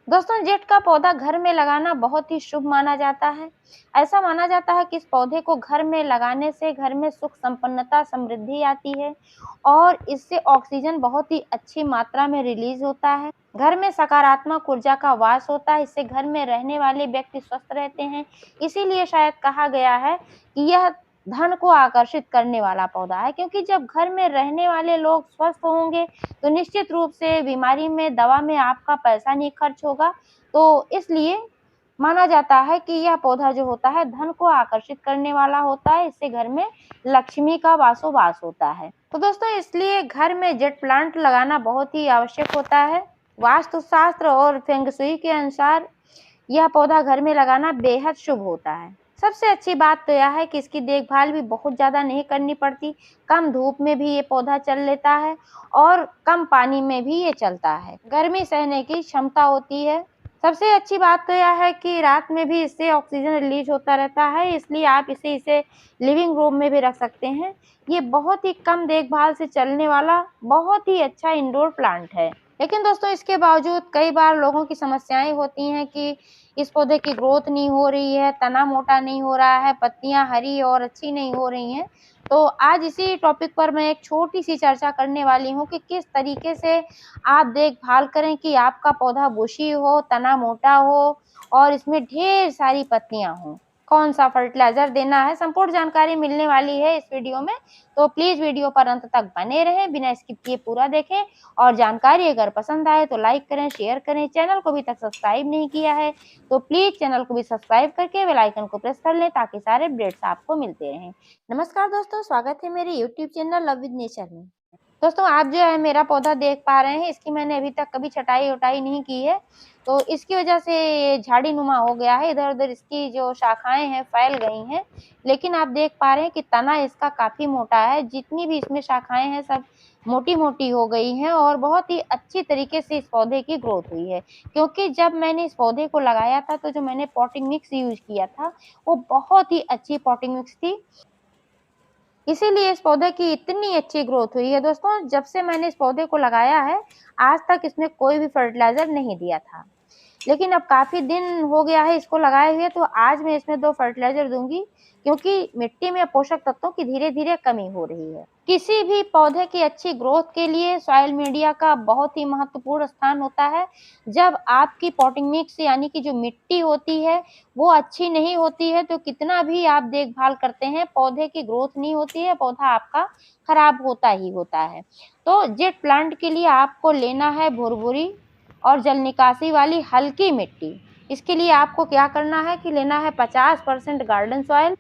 दोस्तों, जेट का पौधा घर में लगाना बहुत ही शुभ माना जाता है। ऐसा माना जाता है कि इस पौधे को घर में लगाने से घर में सुख संपन्नता समृद्धि आती है और इससे ऑक्सीजन बहुत ही अच्छी मात्रा में रिलीज होता है। घर में सकारात्मक ऊर्जा का वास होता है, इससे घर में रहने वाले व्यक्ति स्वस्थ रहते हैं। इसीलिए शायद कहा गया है कि यह धन को आकर्षित करने वाला पौधा है, क्योंकि जब घर में रहने वाले लोग स्वस्थ होंगे तो निश्चित रूप से बीमारी में, दवा में आपका पैसा नहीं खर्च होगा। तो इसलिए माना जाता है कि यह पौधा जो होता है धन को आकर्षित करने वाला होता है, इससे घर में लक्ष्मी का वासोवास होता है। तो दोस्तों, इसलिए घर में जेट प्लांट लगाना बहुत ही आवश्यक होता है। वास्तुशास्त्र और फेंग शुई के अनुसार यह पौधा घर में लगाना बेहद शुभ होता है। सबसे अच्छी बात तो यह है कि इसकी देखभाल भी बहुत ज़्यादा नहीं करनी पड़ती। कम धूप में भी ये पौधा चल लेता है और कम पानी में भी ये चलता है। गर्मी सहने की क्षमता होती है। सबसे अच्छी बात तो यह है कि रात में भी इससे ऑक्सीजन रिलीज होता रहता है, इसलिए आप इसे लिविंग रूम में भी रख सकते हैं। ये बहुत ही कम देखभाल से चलने वाला बहुत ही अच्छा इंडोर प्लांट है। लेकिन दोस्तों, इसके बावजूद कई बार लोगों की समस्याएं होती हैं कि इस पौधे की ग्रोथ नहीं हो रही है, तना मोटा नहीं हो रहा है, पत्तियां हरी और अच्छी नहीं हो रही हैं। तो आज इसी टॉपिक पर मैं एक छोटी सी चर्चा करने वाली हूँ कि किस तरीके से आप देखभाल करें कि आपका पौधा बुशी हो, तना मोटा हो और इसमें ढेर सारी पत्तियां हों। कौन सा फर्टिलाइजर देना है, संपूर्ण जानकारी मिलने वाली है इस वीडियो में। तो प्लीज वीडियो पर अंत तक बने रहें, बिना स्किप किए पूरा देखें। और जानकारी अगर पसंद आए तो लाइक करें, शेयर करें। चैनल को अभी तक सब्सक्राइब नहीं किया है तो प्लीज चैनल को भी सब्सक्राइब करके बेल आइकन को प्रेस कर लें ताकि सारे अपडेट्स आपको मिलते रहें। नमस्कार दोस्तों, स्वागत है मेरे YouTube channel love with nature में। दोस्तों, आप जो है मेरा पौधा देख पा रहे हैं, इसकी मैंने अभी तक कभी छटाई वटाई नहीं की है, तो इसकी वजह से ये झाड़ी नुमा हो गया है। इधर उधर इसकी जो शाखाएं हैं फैल गई हैं, लेकिन आप देख पा रहे हैं कि तना इसका काफी मोटा है। जितनी भी इसमें शाखाएं हैं सब मोटी मोटी हो गई हैं और बहुत ही अच्छी तरीके से इस पौधे की ग्रोथ हुई है। क्योंकि जब मैंने इस पौधे को लगाया था तो जो मैंने पॉटिंग मिक्स यूज किया था वो बहुत ही अच्छी पॉटिंग मिक्स थी, इसीलिए इस पौधे की इतनी अच्छी ग्रोथ हुई है। दोस्तों, जब से मैंने इस पौधे को लगाया है आज तक इसमें कोई भी फर्टिलाइजर नहीं दिया था, लेकिन अब काफी दिन हो गया है इसको लगाए हुए, तो आज मैं इसमें 2 फर्टिलाइजर दूंगी, क्योंकि मिट्टी में पोषक तत्वों की धीरे धीरे कमी हो रही है। किसी भी पौधे की अच्छी ग्रोथ के लिए सॉइल मीडिया का बहुत ही महत्वपूर्ण स्थान होता है। जब आपकी पॉटिंग मिक्स यानी कि जो मिट्टी होती है वो अच्छी नहीं होती है तो कितना भी आप देखभाल करते हैं पौधे की ग्रोथ नहीं होती है, पौधा आपका खराब होता ही होता है। तो जेट प्लांट के लिए आपको लेना है भुरभुरी और जल निकासी वाली हल्की मिट्टी। इसके लिए आपको क्या करना है कि लेना है 50% गार्डन सॉइल,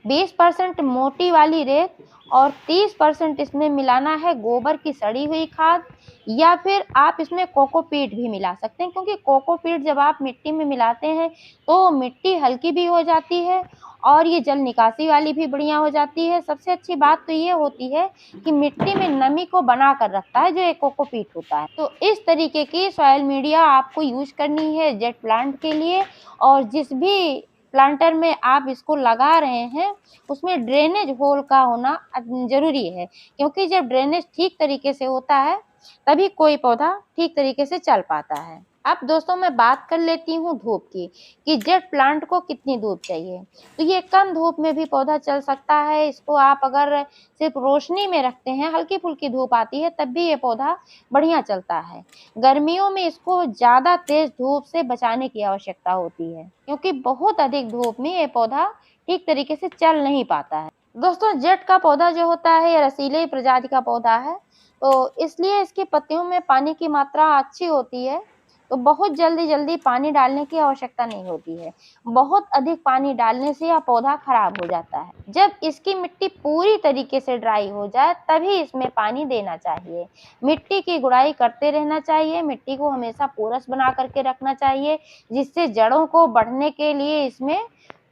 20% मोटी वाली रेत और 30% इसमें मिलाना है गोबर की सड़ी हुई खाद, या फिर आप इसमें कोकोपीट भी मिला सकते हैं, क्योंकि कोकोपीट जब आप मिट्टी में मिलाते हैं तो मिट्टी हल्की भी हो जाती है और ये जल निकासी वाली भी बढ़िया हो जाती है। सबसे अच्छी बात तो ये होती है कि मिट्टी में नमी को बना कर रखता है जो एक कोकोपीट होता है। तो इस तरीके की सॉइल मीडिया आपको यूज करनी है जेट प्लांट के लिए। और जिस भी प्लांटर में आप इसको लगा रहे हैं उसमें ड्रेनेज होल का होना जरूरी है, क्योंकि जब ड्रेनेज ठीक तरीके से होता है तभी कोई पौधा ठीक तरीके से चल पाता है। अब दोस्तों, मैं बात कर लेती हूँ धूप की कि जेट प्लांट को कितनी धूप चाहिए। तो ये कम धूप में भी पौधा चल सकता है। इसको आप अगर सिर्फ रोशनी में रखते हैं, हल्की फुल्की धूप आती है तब भी ये पौधा बढ़िया चलता है। गर्मियों में इसको ज्यादा तेज धूप से बचाने की आवश्यकता होती है, क्योंकि बहुत अधिक धूप में ये पौधा ठीक तरीके से चल नहीं पाता है। दोस्तों, जेट का पौधा जो होता है ये रसीले प्रजाति का पौधा है, तो इसलिए इसकी पत्तियों में पानी की मात्रा अच्छी होती है। तो बहुत जल्दी जल्दी पानी डालने की आवश्यकता नहीं होती है। बहुत अधिक पानी डालने से यह पौधा खराब हो जाता है। जब इसकी मिट्टी पूरी तरीके से ड्राई हो जाए तभी इसमें पानी देना चाहिए। मिट्टी की गुड़ाई करते रहना चाहिए, मिट्टी को हमेशा पोरस बना करके रखना चाहिए, जिससे जड़ों को बढ़ने के लिए इसमें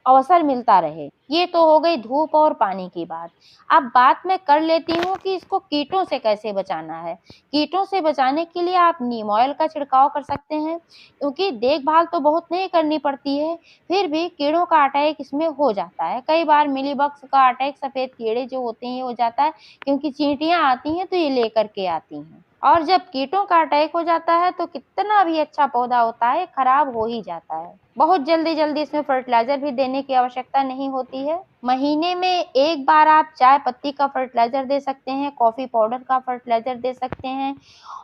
अवसर मिलता रहे। ये तो हो गई धूप और पानी की बात। अब बात मैं कर लेती हूँ कि इसको कीटों से कैसे बचाना है। कीटों से बचाने के लिए आप नीम ऑयल का छिड़काव कर सकते हैं, क्योंकि देखभाल तो बहुत नहीं करनी पड़ती है, फिर भी कीड़ों का अटैक इसमें हो जाता है। कई बार मिलीबग्स का अटैक, सफेद कीड़े जो होते हैं, हो जाता है, क्योंकि चींटियां आती हैं तो ये लेकर के आती हैं और जब कीटों का अटैक हो जाता है तो कितना भी अच्छा पौधा होता है खराब हो ही जाता है। बहुत जल्दी इसमें फर्टिलाइजर भी देने की आवश्यकता नहीं होती है। महीने में एक बार आप चाय पत्ती का फर्टिलाइजर दे सकते हैं, कॉफी पाउडर का फर्टिलाइजर दे सकते हैं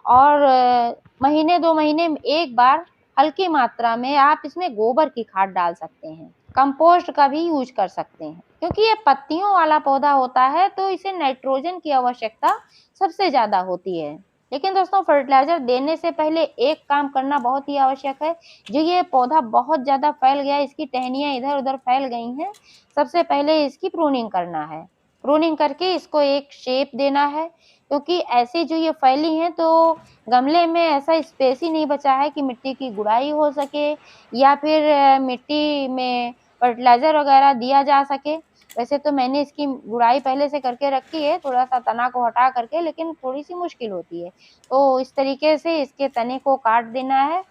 और महीने 2 महीने में एक बार हल्की मात्रा में आप इसमें गोबर की खाद डाल सकते हैं। कंपोस्ट का भी यूज कर सकते हैं क्योंकि ये पत्तियों वाला पौधा होता है तो इसे नाइट्रोजन की आवश्यकता सबसे ज्यादा होती है। लेकिन दोस्तों फर्टिलाइजर देने से पहले एक काम करना बहुत ही आवश्यक है। जो ये पौधा बहुत ज्यादा फैल गया, इसकी टहनियां इधर उधर फैल गई हैं, सबसे पहले इसकी प्रूनिंग करना है। प्रूनिंग करके इसको एक शेप देना है क्योंकि ऐसी जो ये फैली हैं तो गमले में ऐसा स्पेस ही नहीं बचा है कि मिट्टी की गुड़ाई हो सके या फिर मिट्टी में फर्टिलाइजर वगैरह दिया जा सके। वैसे तो मैंने इसकी गुड़ाई पहले से करके रखी है, थोड़ा सा तना को हटा करके, लेकिन थोड़ी सी मुश्किल होती है। तो इस तरीके से इसके तने को काट देना है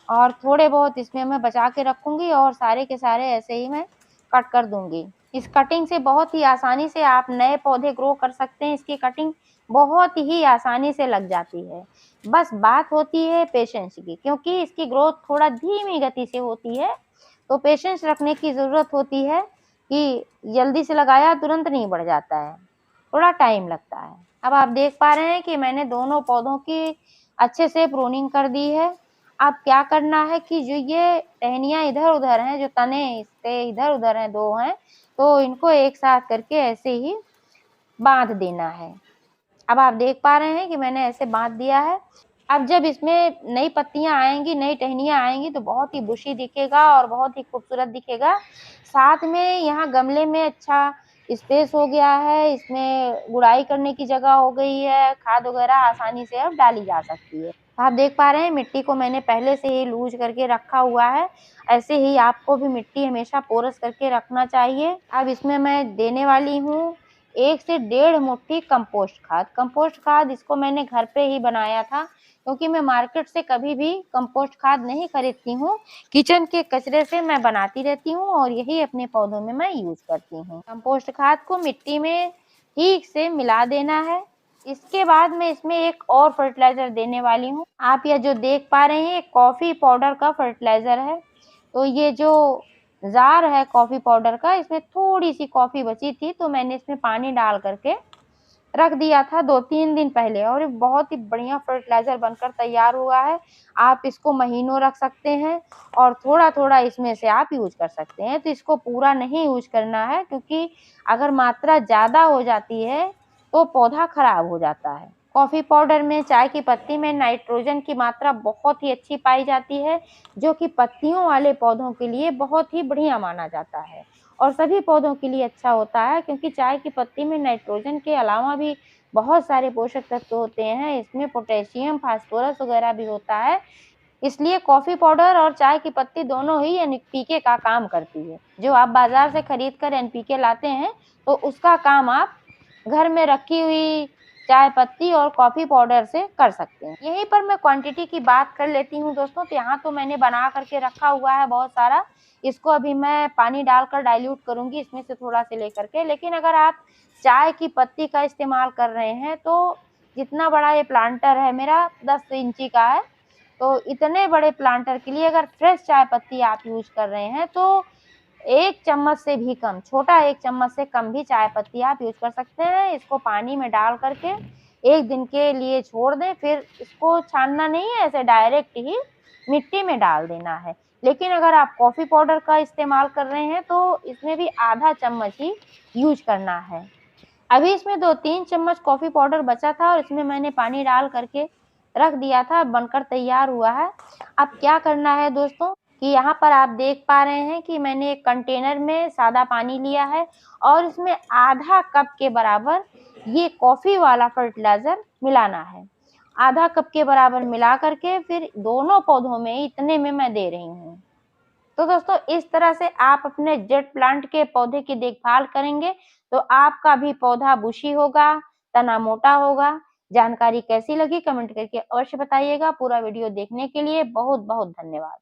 और थोड़े बहुत इसमें मैं बचा के रखूंगी और सारे के सारे ऐसे ही मैं कट कर दूंगी। इस कटिंग से बहुत ही आसानी से आप नए पौधे ग्रो कर सकते हैं। इसकी कटिंग बहुत ही आसानी से लग जाती है। बस बात होती है पेशेंस की, क्योंकि इसकी ग्रोथ थोड़ा धीमी गति से होती है, तो पेशेंस रखने की ज़रूरत होती है कि जल्दी से लगाया तुरंत नहीं बढ़ जाता है, थोड़ा टाइम लगता है। अब आप देख पा रहे हैं कि मैंने दोनों पौधों की अच्छे से प्रूनिंग कर दी है। अब क्या करना है कि जो ये टहनियाँ इधर-उधर हैं, जो तने इसके इधर-उधर हैं, 2 हैं, तो इनको एक साथ करके ऐसे ही बाँध देना है। अब आप देख पा रहे हैं कि मैंने ऐसे बाँध दिया है। अब जब इसमें नई पत्तियाँ आएँगी, नई टहनियाँ आएँगी तो बहुत ही बुशी दिखेगा और बहुत ही खूबसूरत दिखेगा। साथ में यहाँ गमले में अच्छा स्पेस हो गया है, इसमें गुड़ाई करने की जगह हो गई है, खाद वगैरह आसानी से अब डाली जा सकती है। आप देख पा रहे हैं मिट्टी को मैंने पहले से ही लूज़ करके रखा हुआ है। ऐसे ही आपको भी मिट्टी हमेशा पोरस करके रखना चाहिए। अब इसमें मैं देने वाली हूँ 1 से 1.5 मुट्ठी कंपोस्ट खाद। कंपोस्ट खाद इसको मैंने घर पे ही बनाया था क्योंकि मैं मार्केट से कभी भी कंपोस्ट खाद नहीं खरीदती हूँ। किचन के कचरे से मैं बनाती रहती हूँ और यही अपने पौधों में मैं यूज करती हूँ। कंपोस्ट खाद को मिट्टी में ठीक से मिला देना है। इसके बाद मैं इसमें एक और फर्टिलाइजर देने वाली हूँ। आप यह जो देख पा रहे हैं कॉफी पाउडर का फर्टिलाइजर है। तो ये जो जार है कॉफी पाउडर का, इसमें थोड़ी सी कॉफी बची थी तो मैंने इसमें पानी डाल करके रख दिया था 2-3 दिन पहले और ये बहुत ही बढ़िया फर्टिलाइजर बनकर तैयार हुआ है। आप इसको महीनों रख सकते हैं और थोड़ा-थोड़ा इसमें से आप यूज कर सकते हैं। तो इसको पूरा नहीं यूज करना है क्योंकि अगर मात्रा ज़्यादा हो जाती है तो पौधा खराब हो जाता है। कॉफी पाउडर में, चाय की पत्ती में नाइट्रोजन की मात्रा बहुत ही अच्छी पाई जाती है, जो कि पत्तियों वाले पौधों के लिए बहुत ही बढ़िया माना जाता है और सभी पौधों के लिए अच्छा होता है क्योंकि चाय की पत्ती में नाइट्रोजन के अलावा भी बहुत सारे पोषक तत्व होते हैं। इसमें पोटेशियम, फास्फोरस वगैरह भी होता है। इसलिए कॉफी पाउडर और चाय की पत्ती दोनों ही एनपीके का काम करती है। जो आप बाजार से खरीद कर एनपीके लाते हैं तो उसका काम आप घर में रखी हुई चाय पत्ती और कॉफी पाउडर से कर सकते हैं। यहीं पर मैं क्वांटिटी की बात कर लेती हूँ दोस्तों। तो यहाँ तो मैंने बना करके रखा हुआ है बहुत सारा। इसको अभी मैं पानी डालकर डाइल्यूट करूंगी इसमें से थोड़ा से लेकर के। लेकिन अगर आप चाय की पत्ती का इस्तेमाल कर रहे हैं तो जितना बड़ा ये प्लांटर है मेरा 10 इंची का है, तो इतने बड़े प्लांटर के लिए अगर फ्रेश चाय पत्ती आप यूज कर रहे हैं तो 1 चम्मच से भी कम, छोटा 1 चम्मच से कम भी चाय पत्ती आप यूज कर सकते हैं। इसको पानी में डाल करके 1 दिन के लिए छोड़ दें, फिर इसको छानना नहीं है, ऐसे डायरेक्ट ही मिट्टी में डाल देना है। लेकिन अगर आप कॉफी पाउडर का इस्तेमाल कर रहे हैं तो इसमें भी आधा चम्मच ही यूज करना है। अभी इसमें 2-3 चम्मच कॉफी पाउडर बचा था और इसमें मैंने पानी डाल करके रख दिया था, बनकर तैयार हुआ है। अब क्या करना है दोस्तों कि यहाँ पर आप देख पा रहे हैं कि मैंने एक कंटेनर में सादा पानी लिया है और इसमें आधा कप के बराबर ये कॉफी वाला फर्टिलाइजर मिलाना है। आधा कप के बराबर मिला करके फिर दोनों पौधों में इतने में मैं दे रही हूँ। तो दोस्तों इस तरह से आप अपने जेट प्लांट के पौधे की देखभाल करेंगे तो आपका भी पौधा बुशी होगा, तना मोटा होगा। जानकारी कैसी लगी कमेंट करके अवश्य बताइएगा। पूरा वीडियो देखने के लिए बहुत बहुत धन्यवाद।